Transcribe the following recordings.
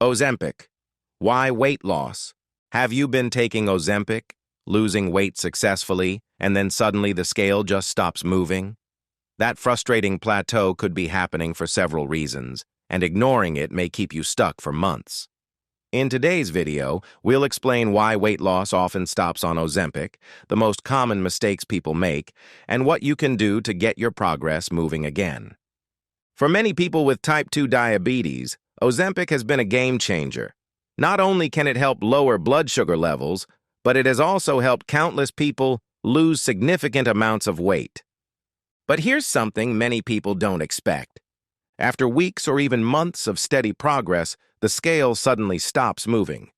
Ozempic. Why weight loss? Have you been taking Ozempic, losing weight successfully, and then suddenly the scale just stops moving? That frustrating plateau could be happening for several reasons, and ignoring it may keep you stuck for months. In today's video, we'll explain why weight loss often stops on Ozempic, the most common mistakes people make, and what you can do to get your progress moving again. For many people with type 2 diabetes, Ozempic has been a game changer. Not only can it help lower blood sugar levels, but it has also helped countless people lose significant amounts of weight. But here's something many people don't expect. After weeks or even months of steady progress, the scale suddenly stops moving.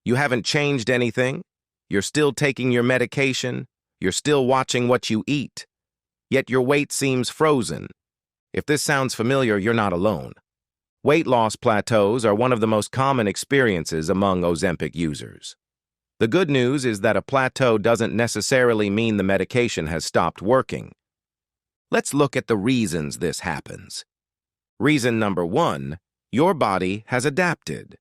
You haven't changed anything, you're still taking your medication, you're still watching what you eat, yet your weight seems frozen. If this sounds familiar, you're not alone. Weight loss plateaus are one of the most common experiences among Ozempic users. The good news is that a plateau doesn't necessarily mean the medication has stopped working. Let's look at the reasons this happens. Reason number 1, your body has adapted.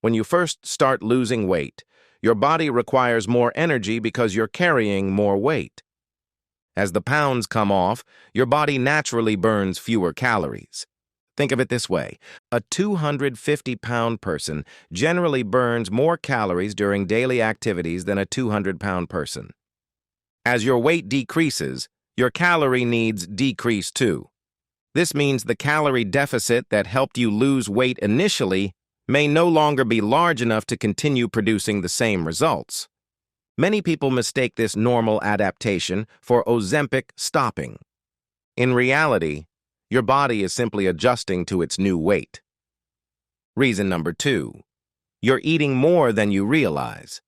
When you first start losing weight, your body requires more energy because you're carrying more weight. As the pounds come off, your body naturally burns fewer calories. Think of it this way. A 250-pound person generally burns more calories during daily activities than a 200-pound person. As your weight decreases, your calorie needs decrease too. This means the calorie deficit that helped you lose weight initially may no longer be large enough to continue producing the same results. Many people mistake this normal adaptation for Ozempic stopping. In reality, your body is simply adjusting to its new weight. Reason number 2, you're eating more than you realize.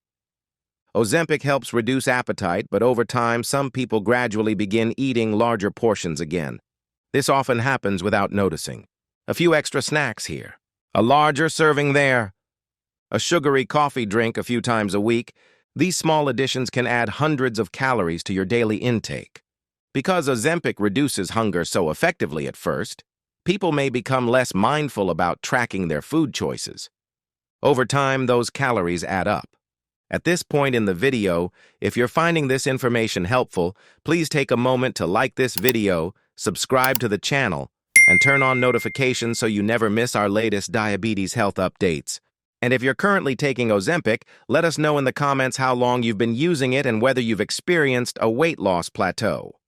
Ozempic helps reduce appetite, but over time, some people gradually begin eating larger portions again. This often happens without noticing. A few extra snacks here, a larger serving there, a sugary coffee drink a few times a week. These small additions can add hundreds of calories to your daily intake. Because Ozempic reduces hunger so effectively at first, people may become less mindful about tracking their food choices. Over time, those calories add up. At this point in the video, if you're finding this information helpful, please take a moment to like this video, subscribe to the channel, and turn on notifications so you never miss our latest diabetes health updates. And if you're currently taking Ozempic, let us know in the comments how long you've been using it and whether you've experienced a weight loss plateau.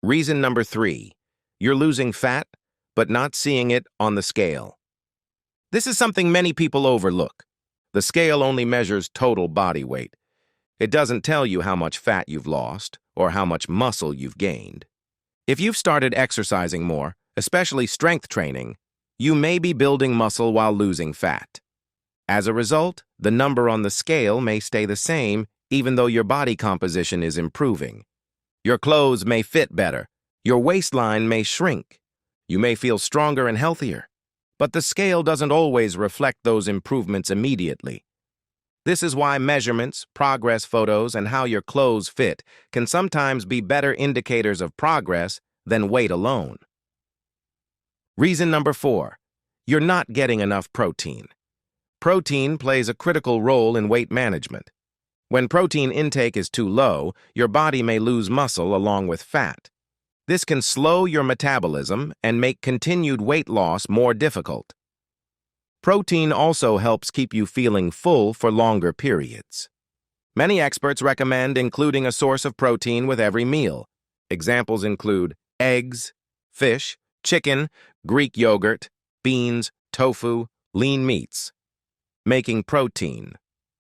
Reason number 3, you're losing fat, but not seeing it on the scale. This is something many people overlook. The scale only measures total body weight. It doesn't tell you how much fat you've lost or how much muscle you've gained. If you've started exercising more, especially strength training, you may be building muscle while losing fat. As a result, the number on the scale may stay the same even though your body composition is improving. Your clothes may fit better, your waistline may shrink, you may feel stronger and healthier, but the scale doesn't always reflect those improvements immediately. This is why measurements, progress photos, and how your clothes fit can sometimes be better indicators of progress than weight alone. Reason number 4, you're not getting enough protein. Protein plays a critical role in weight management. When protein intake is too low, your body may lose muscle along with fat. This can slow your metabolism and make continued weight loss more difficult. Protein also helps keep you feeling full for longer periods. Many experts recommend including a source of protein with every meal. Examples include eggs, fish, chicken, Greek yogurt, beans, tofu, lean meats. Making protein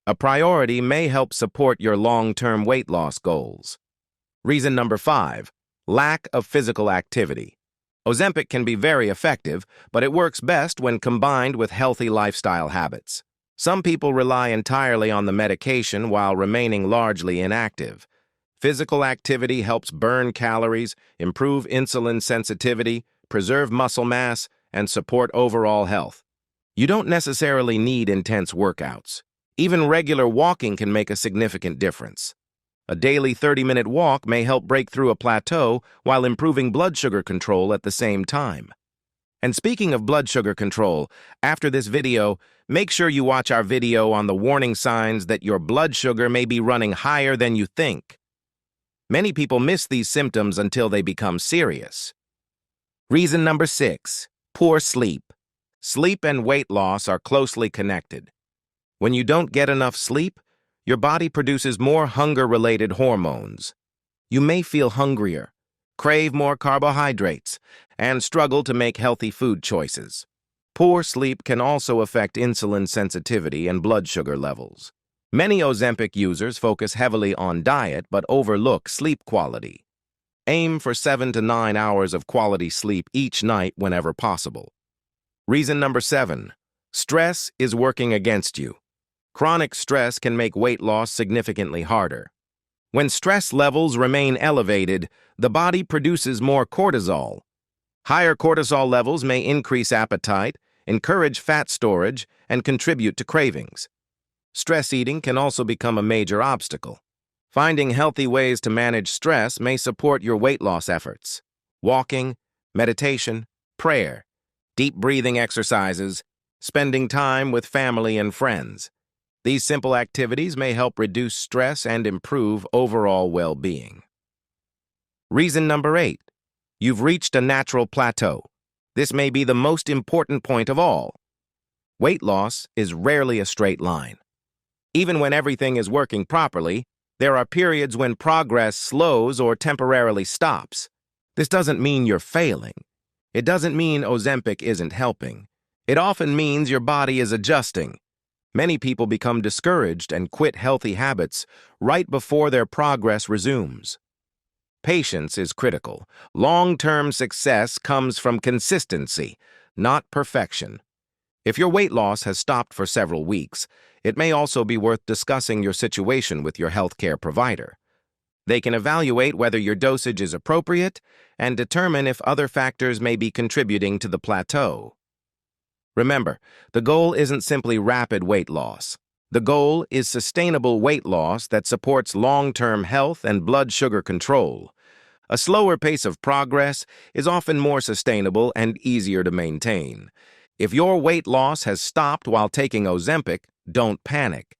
a priority may help support your long-term weight loss goals. Reason number 5, lack of physical activity. Ozempic can be very effective, but it works best when combined with healthy lifestyle habits. Some people rely entirely on the medication while remaining largely inactive. Physical activity helps burn calories, improve insulin sensitivity, preserve muscle mass, and support overall health. You don't necessarily need intense workouts. Even regular walking can make a significant difference. A daily 30-minute walk may help break through a plateau while improving blood sugar control at the same time. And speaking of blood sugar control, after this video, make sure you watch our video on the warning signs that your blood sugar may be running higher than you think. Many people miss these symptoms until they become serious. Reason number 6, poor sleep. Sleep and weight loss are closely connected. When you don't get enough sleep, your body produces more hunger-related hormones. You may feel hungrier, crave more carbohydrates, and struggle to make healthy food choices. Poor sleep can also affect insulin sensitivity and blood sugar levels. Many Ozempic users focus heavily on diet but overlook sleep quality. Aim for 7 to 9 hours of quality sleep each night whenever possible. Reason number 7, stress is working against you. Chronic stress can make weight loss significantly harder. When stress levels remain elevated, the body produces more cortisol. Higher cortisol levels may increase appetite, encourage fat storage, and contribute to cravings. Stress eating can also become a major obstacle. Finding healthy ways to manage stress may support your weight loss efforts. Walking, meditation, prayer, deep breathing exercises, spending time with family and friends. These simple activities may help reduce stress and improve overall well-being. Reason number 8, you've reached a natural plateau. This may be the most important point of all. Weight loss is rarely a straight line. Even when everything is working properly, there are periods when progress slows or temporarily stops. This doesn't mean you're failing. It doesn't mean Ozempic isn't helping. It often means your body is adjusting. Many people become discouraged and quit healthy habits right before their progress resumes. Patience is critical. Long-term success comes from consistency, not perfection. If your weight loss has stopped for several weeks, it may also be worth discussing your situation with your healthcare provider. They can evaluate whether your dosage is appropriate and determine if other factors may be contributing to the plateau. Remember, the goal isn't simply rapid weight loss. The goal is sustainable weight loss that supports long-term health and blood sugar control. A slower pace of progress is often more sustainable and easier to maintain. If your weight loss has stopped while taking Ozempic, don't panic.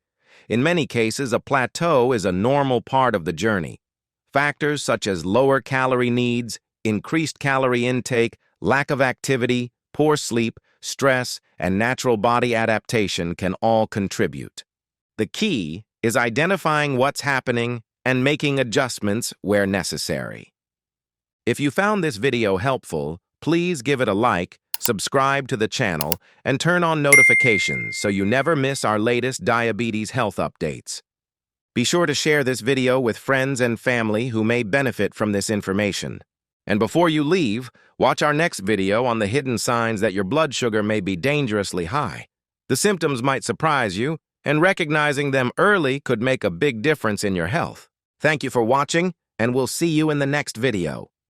In many cases, a plateau is a normal part of the journey. Factors such as lower calorie needs, increased calorie intake, lack of activity, poor sleep, stress, and natural body adaptation can all contribute. The key is identifying what's happening and making adjustments where necessary. If you found this video helpful, please give it a like, subscribe to the channel, and turn on notifications so you never miss our latest diabetes health updates. Be sure to share this video with friends and family who may benefit from this information. And before you leave, watch our next video on the hidden signs that your blood sugar may be dangerously high. The symptoms might surprise you, and recognizing them early could make a big difference in your health. Thank you for watching, and we'll see you in the next video.